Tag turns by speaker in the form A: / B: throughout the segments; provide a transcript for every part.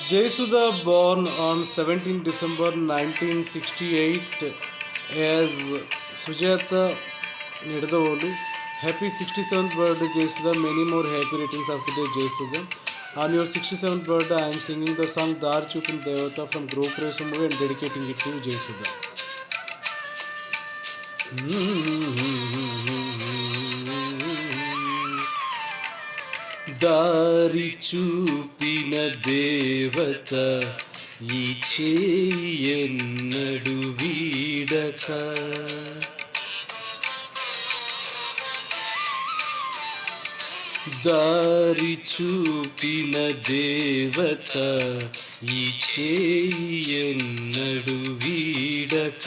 A: Jayasudha, born on 17 December 1968 as Sujata Nedadavolu. Happy 67th birthday, Jayasudha. Many more happy returns of the day, Jayasudha. On your 67th birthday, I am singing the song Dar Chupin Devata from Group Resum movie and dedicating it to Jayasudha. దారి చూపిన దేవత ఈ చేయన్నడు వీడక దారి చూపిన దేవత ఈ చేయన్నడు వీడక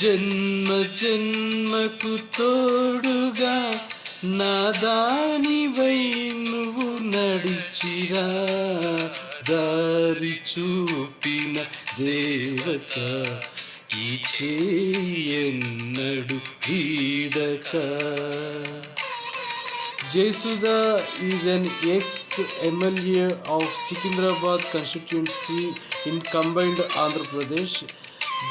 A: జన్మ జన్మకు తోడుగా నా దానివై నువ్వు నడిచిరా దారి చూపిన దేవత ఈ చేయన్నడు వీడక. Jayasudha is an ex-MLA of Secunderabad constituency in combined Andhra Pradesh.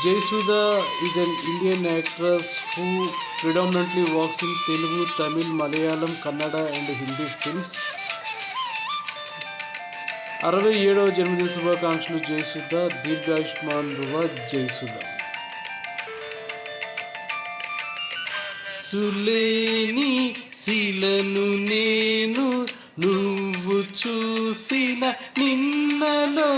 A: Jayasudha is an Indian actress who predominantly works in Telugu, Tamil, Malayalam, Kannada and Hindi films. 67వ జన్మదిన శుభాకాంక్షలు జయసుధ. దీర్ఘాయుష్మాన్ భవ జయసుధ. సులేని శిలను నేను నువ్వు చూసిన నిన్నలో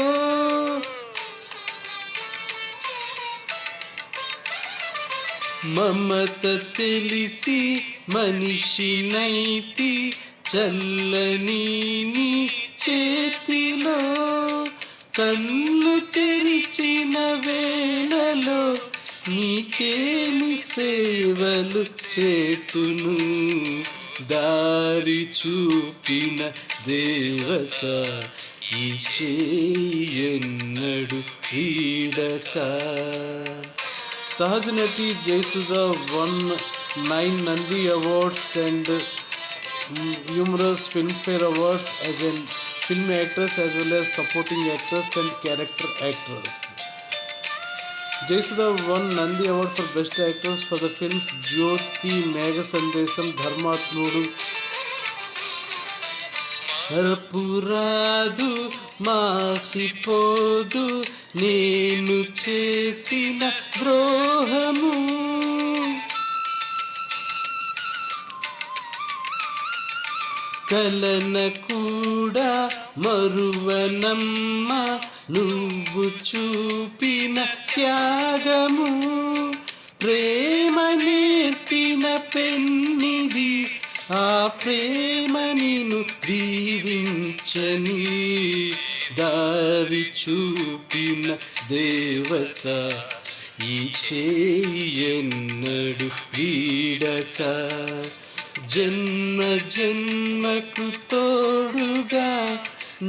A: మమత తెలిసి మనిషినైతి చల్లని నీ చేతిలో కన్ను తెరిచిన వేళలో నీకేమి సేవలు చేతును దారి చూపిన దేవత ఈ చేయన్నడు వీడక. Sahaj Nati Jayasudha won 9 Nandi Awards and numerous Filmfare Awards as a film actress as well as supporting actress and character actress. Jayasudha won Nandi Award for Best Actress for the films Jyoti, Mega Sandesam, Dharmatmudu, హరపురాదు మాసిపోదు నేను చేసిన ద్రోహము కలన కూడా మరువనమ్మ నువ్వు చూపిన త్యాగము ప్రేమ నేర్పిన పెన్నిది ఆ ప్రేమ నిన్ను దీవించని దారి చూపిన దేవత ఈ చేయన్నడు వీడక జన్మ జన్మకు తోడుగా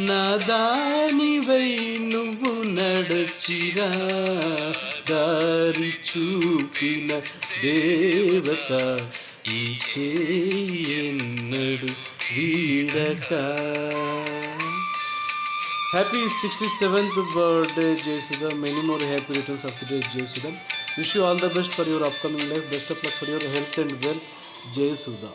A: నా దానివై నువ్వు నడచిరా దారి చూపిన దేవత ఈ చేయన్నడు వీడక. Happy 67th birthday Jayasudha. Many more happy returns of the day Jayasudha. Wish you all the best for your upcoming life. Best of luck for your health and wealth Jayasudha.